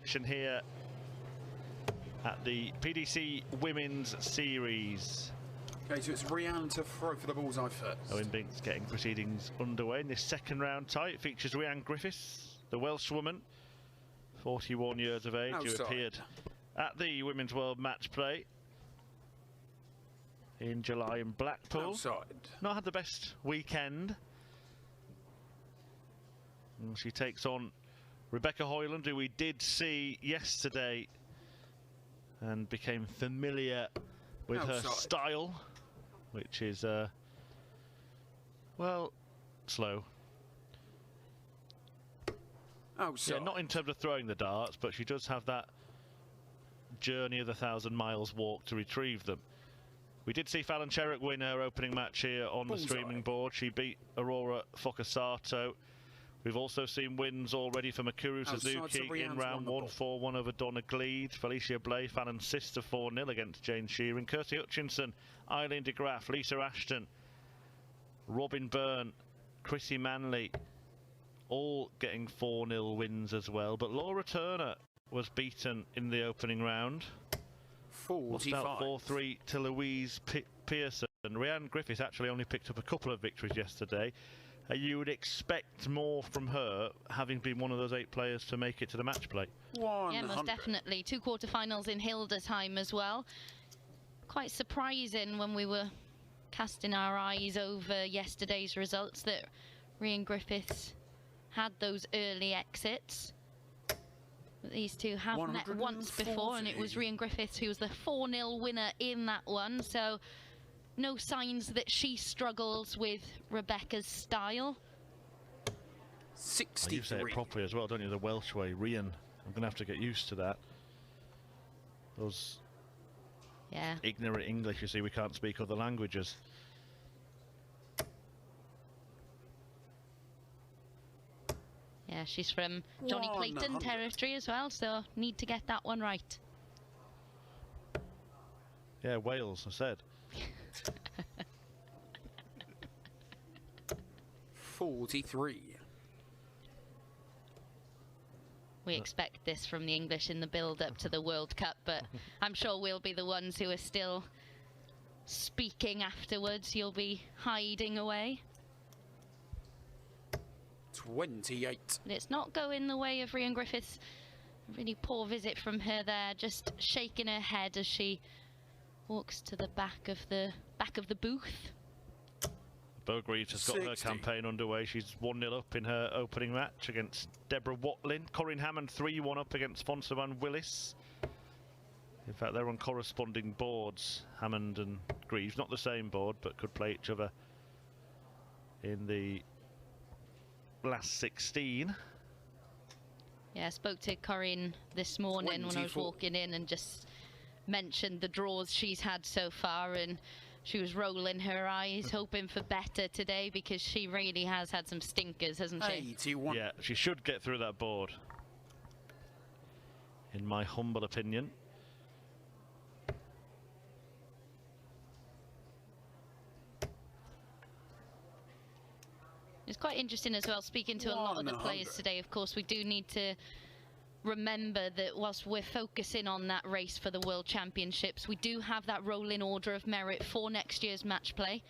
action here at the PDC Women's Series. Okay, so it's Rhian to throw for the bullseye first. Owen Binks getting proceedings underway in this second round tie. It features Rhian Griffiths, the Welsh woman, 41 years of age, who appeared at the Women's World Match Play in July in Blackpool. Not had the best weekend. And she takes on Rebecca Hoyland, who we did see yesterday and became familiar with her style, which is, well, slow. Yeah, not in terms of throwing the darts, but she does have that journey of the 1,000 miles walk to retrieve them. We did see Fallon Sherrock win her opening match here on the streaming board. She beat Aurora Focasato. We've also seen wins already for Makuru Suzuki in round 1, 4-1 over Donna Gleed. Felicia Blay, Fallon's sister, 4-0 against Jane Shearing. Kirsty Hutchinson, Eileen de Graaf, Lisa Ashton, Robin Byrne, Chrissy Manley, all getting 4-0 wins as well. But Laura Turner was beaten in the opening round. 45. Lost out 4-3 to Louise Pearson. Rhian Griffiths actually only picked up a couple of victories yesterday. You would expect more from her, having been one of those 8 players to make it to the match play. Yeah, most definitely. 2 quarterfinals in Hildesheim as well. Quite surprising when we were casting our eyes over yesterday's results that Rhian Griffiths had those early exits. But these two have met once before, and it was Rhian Griffiths who was the 4-0 winner in that one. So no signs that she struggles with Rebecca's style. 63. You say it properly as well, don't you? The Welsh way, Rhian. I'm going to have to get used to that. Those ignorant English, you see, we can't speak other languages. Yeah, she's from Johnny Clayton territory as well, so need to get that one right. Yeah, Wales, I said. 43. We expect this from the English in the build-up to the World Cup, but I'm sure we'll be the ones who are still speaking afterwards. You'll be hiding away. 28. But it's not going the way of Rhian Griffiths. A really poor visit from her there, just shaking her head as she walks to the back of the booth. Bo Greaves has got her campaign underway. She's 1-0 up in her opening match against Deborah Watlin. Corinne Hammond 3-1 up against Fonsavan Willis. In fact, they're on corresponding boards, Hammond and Greaves. Not the same board, but could play each other in the last 16. Yeah, I spoke to Corinne this morning when I was walking in and just mentioned the draws she's had so far, and she was rolling her eyes, hoping for better today because she really has had some stinkers, hasn't she? 81. Yeah, she should get through that board, in my humble opinion. It's quite interesting as well, speaking to a lot of the players today. Of course, we do need to remember that whilst we're focusing on that race for the World Championships, we do have that rolling order of merit for next year's match play.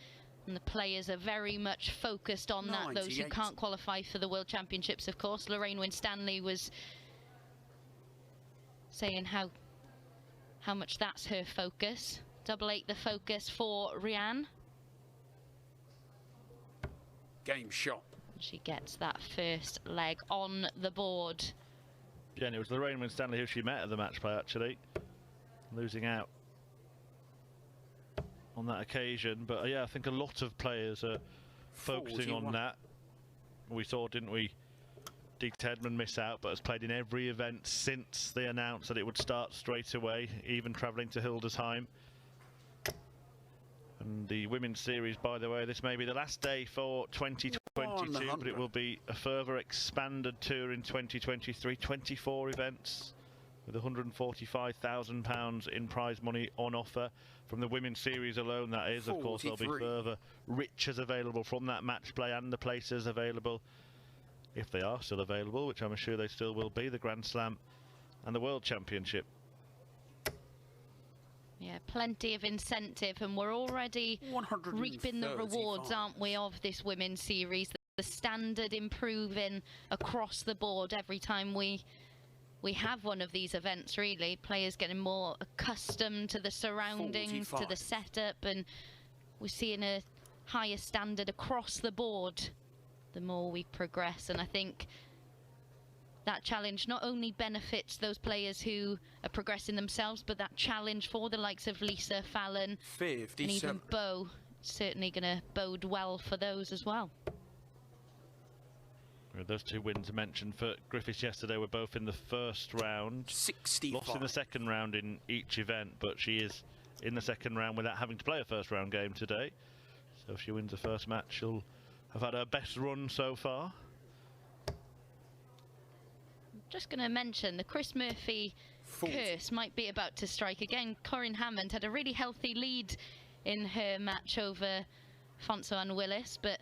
And the players are very much focused on that, those who can't qualify for the World Championships, of course. Lorraine Winstanley was saying how much that's her focus. 8-8 the focus for Rhian. Game shot. She gets that first leg on the board. Yeah, and it was Lorraine Winstanley who she met at the match play, actually. Losing out on that occasion. But yeah, I think a lot of players are focusing on that. We saw, didn't we, Dee Tedman miss out, but has played in every event since they announced that it would start straight away, even travelling to Hildesheim. And the Women's Series, by the way, this may be the last day for 2022, but it will be a further expanded tour in 2023. 24 events with £145,000 in prize money on offer from the Women's Series alone, that is. Of course, there'll be further riches available from that match play and the places available, if they are still available, which I'm sure they still will be. The Grand Slam and the World Championship. Yeah, plenty of incentive, and we're already reaping the rewards, aren't we, of this women's series. The standard improving across the board every time we have one of these events, really. Players getting more accustomed to the surroundings, 45. to the setup, and we're seeing a higher standard across the board the more we progress. And I think that challenge not only benefits those players who are progressing themselves, but that challenge for the likes of Lisa, Fallon, 57. and even Bo, certainly going to bode well for those as well. Those two wins mentioned for Griffiths yesterday were both in the first round. 65. Lost in the second round in each event, but she is in the second round without having to play a first round game today. So if she wins the first match, she'll have had her best run so far. Just going to mention the Chris Murphy 40. curse might be about to strike again. Corinne Hammond had a really healthy lead in her match over Fonso and Willis, but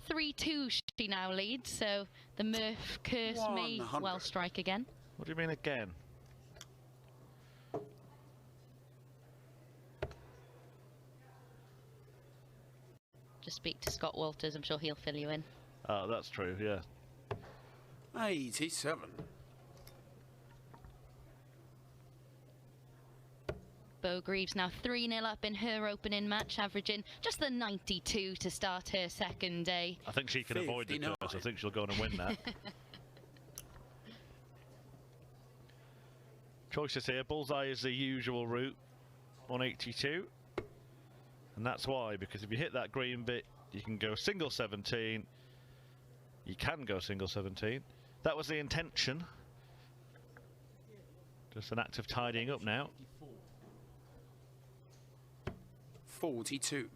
3-2 she now leads, so the Murph curse 100. may well strike again. What do you mean again? Just speak to Scott Walters, I'm sure he'll fill you in. Oh, that's true, yeah. 87. Bo Greaves now 3-0 up in her opening match, averaging just the 92 to start her second day. I think she can avoid the 59. curse. I think she'll go on and win that. Choices here. Bullseye is the usual route on 82. And that's why, because if you hit that green bit, you can go single 17. You can go single 17. That was the intention. Just an act of tidying up now. 42.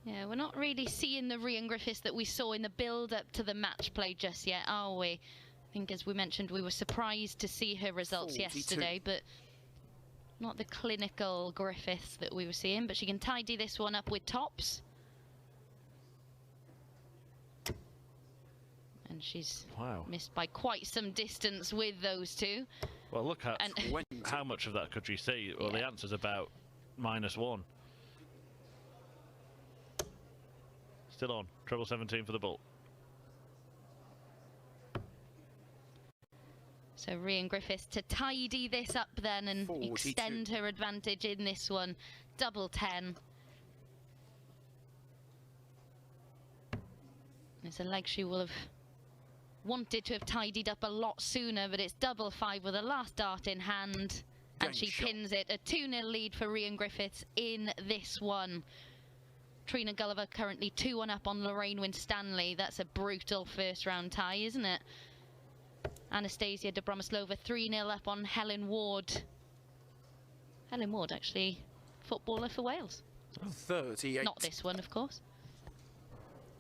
Yeah, we're not really seeing the Rhian Griffiths that we saw in the build-up to the match play just yet, are we? I think, as we mentioned, we were surprised to see her results 42. yesterday, but not the clinical Griffiths that we were seeing. But she can tidy this one up with tops. And she's missed by quite some distance with those two. Well, look at how much of that could you see? Well, the answer's about -1. Still on. Treble 17 for the bull. So Rhian Griffiths to tidy this up then and 42. extend her advantage in this one. Double 10. It's a leg she will have wanted to have tidied up a lot sooner, but it's double 5 with the last dart in hand, and she pins it. A 2-0 lead for Rhian Griffiths in this one. Trina Gulliver currently 2-1 up on Lorraine Winstanley. That's a brutal first round tie, isn't it? Anastasia Dobromoslova 3-0 up on Helen Ward. Helen Ward, actually, footballer for Wales. 38. Not this one, of course.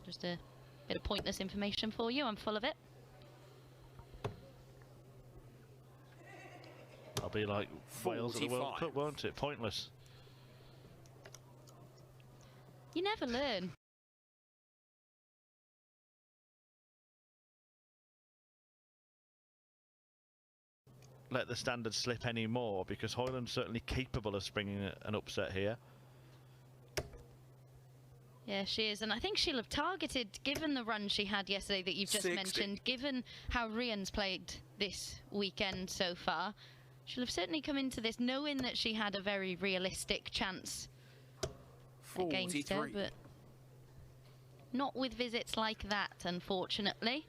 Just a bit of pointless information for you. I'm full of it. I'll be like Wales at the World Cup, won't it? Pointless. You never learn. Let the standard slip any more, because Hoyland's certainly capable of springing an upset here. Yeah, she is, and I think she'll have targeted, given the run she had yesterday that you've just 60. mentioned, given how Rhian's played this weekend so far, she'll have certainly come into this knowing that she had a very realistic chance against her, but not with visits like that, unfortunately.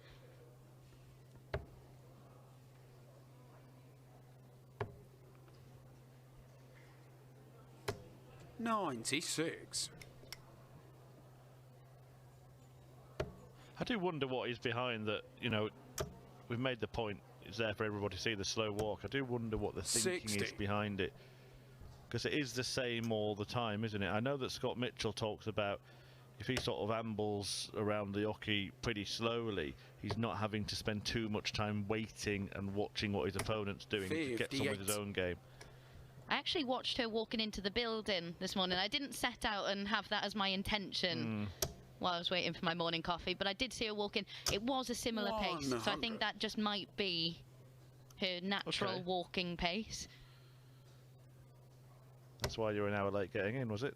$96. I do wonder what is behind that. You know, we've made the point, it's there for everybody to see the slow walk. I do wonder what the thinking 60. is behind it, because it is the same all the time, isn't it? I know that Scott Mitchell talks about if he sort of ambles around the hockey pretty slowly, he's not having to spend too much time waiting and watching what his opponent's doing to get on with his own game. I actually watched her walking into the building this morning. I didn't set out and have that as my intention. while I was waiting for my morning coffee, but I did see her walking. It was a similar pace, so I think that just might be her natural walking pace. That's why you're an hour late getting in, was it?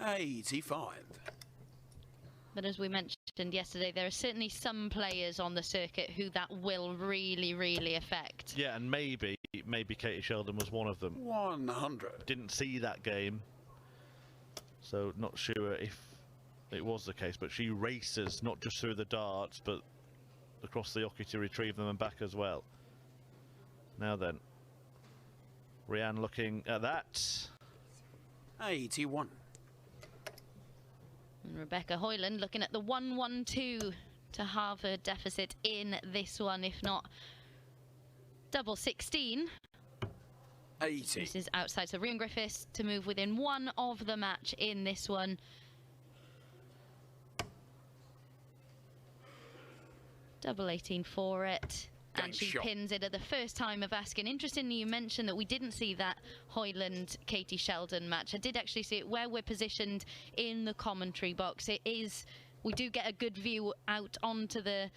$85. But as we mentioned yesterday, there are certainly some players on the circuit who that will really, really affect. Yeah, and maybe Katie Sheldon was one of them. 100. Didn't see that game, so not sure if it was the case, but she races not just through the darts, but across the hockey to retrieve them and back as well. Now then, Rhian looking at that. 81. And Rebecca Hoyland looking at the 1-1-2 to halve her deficit in this one, if not double 16. 80. This is outside, so Rhian Griffiths to move within one of the match in this one. Double 18 for it. And she pins it at the first time of asking. Interestingly, you mentioned that we didn't see that Hoyland-Katie Sheldon match. I did actually see it where we're positioned in the commentary box. It is, we do get a good view out onto the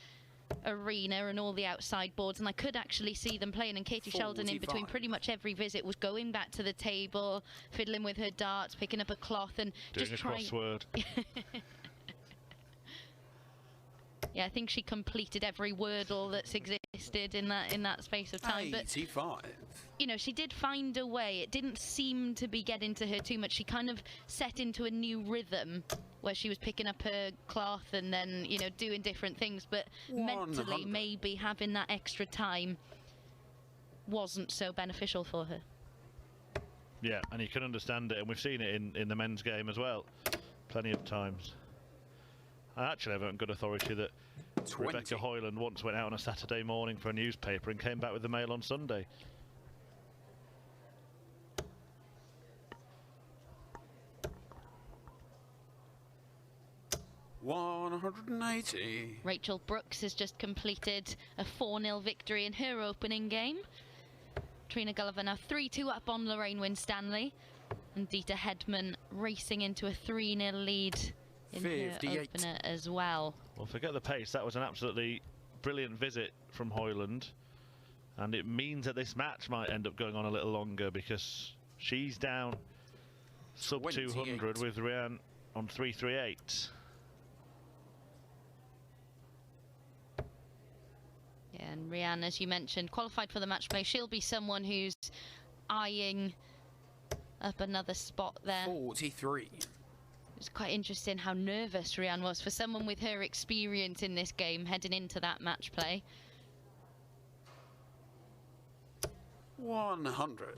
arena and all the outside boards, and I could actually see them playing, and Katie Sheldon in between pretty much every visit was going back to the table, fiddling with her darts, picking up a cloth and doing just a crossword. Yeah, I think she completed every Wordle that's existed in that space of time. 85. But you know, she did find a way. It didn't seem to be getting to her too much. She kind of set into a new rhythm where she was picking up her cloth and then, you know, doing different things. But 100. mentally, maybe having that extra time wasn't so beneficial for her. Yeah, and you can understand it, and we've seen it in the men's game as well, plenty of times. I actually have good authority that 20. Rebecca Hoyland once went out on a Saturday morning for a newspaper and came back with the Mail on Sunday. $180. Rachel Brooks has just completed a 4-0 victory in her opening game. Trina Gulliver now 3-2 up on Lorraine Winstanley. And Dita Hedman racing into a 3-0 lead in 58. Her opener as well. Well, forget the pace. That was an absolutely brilliant visit from Hoyland. And it means that this match might end up going on a little longer because she's down sub 200 with Rhian on 338. Yeah, and Rhian, as you mentioned, qualified for the match play. She'll be someone who's eyeing up another spot there. 43. It's quite interesting how nervous Rhian was for someone with her experience in this game heading into that match play. 100.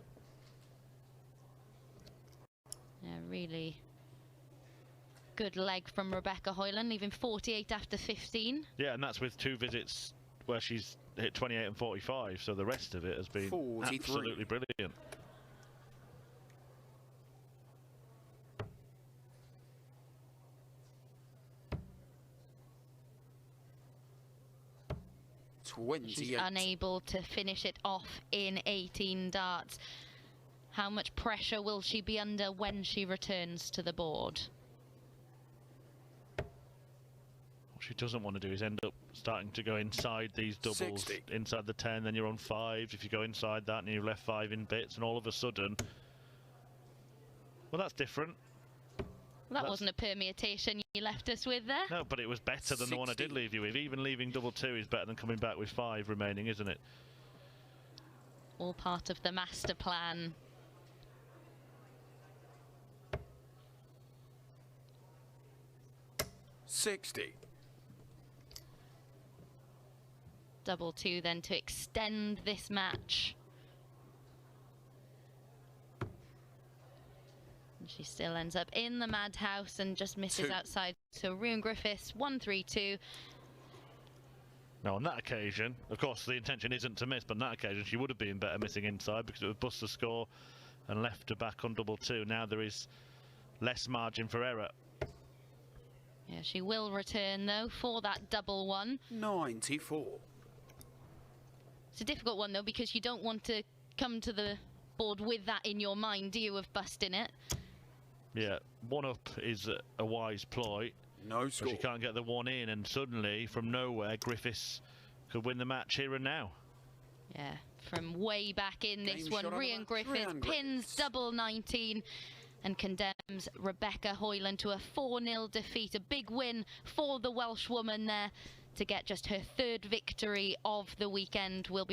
Yeah, really good leg from Rebecca Hoyland, leaving 48 after 15. Yeah, and that's with 2 visits where she's hit 28 and 45, so the rest of it has been 43. Absolutely brilliant. She's unable to finish it off in 18 darts. How much pressure will she be under when she returns to the board? What she doesn't want to do is end up starting to go inside these doubles, 60. Inside the 10, then you're on 5s. If you go inside that and you've left 5 in bits, and all of a sudden, well, that's different. That wasn't a permutation you left us with there. No, but it was better than 60. The one I did leave you with. Even leaving double 2 is better than coming back with 5 remaining, isn't it? All part of the master plan. $60. Double 2 then to extend this match. She still ends up in the madhouse and just misses outside. So Rhian Griffiths, 1-3-2. Now on that occasion, of course the intention isn't to miss, but on that occasion she would have been better missing inside because it would bust the score and left her back on double 2. Now there is less margin for error. Yeah, she will return though for that double 1. 94. It's a difficult one though because you don't want to come to the board with that in your mind, do you, of busting it? Yeah, 1 up is a wise ploy. No score. But she can't get the 1 in, and suddenly, from nowhere, Griffiths could win the match here and now. Yeah, from way back in this Game one, shot on Rhian the Griffiths Rhian pins Griffiths. double 19 and condemns Rebecca Hoyland to a 4-0 defeat. A big win for the Welsh woman there to get just her 3rd victory of the weekend. We'll be back.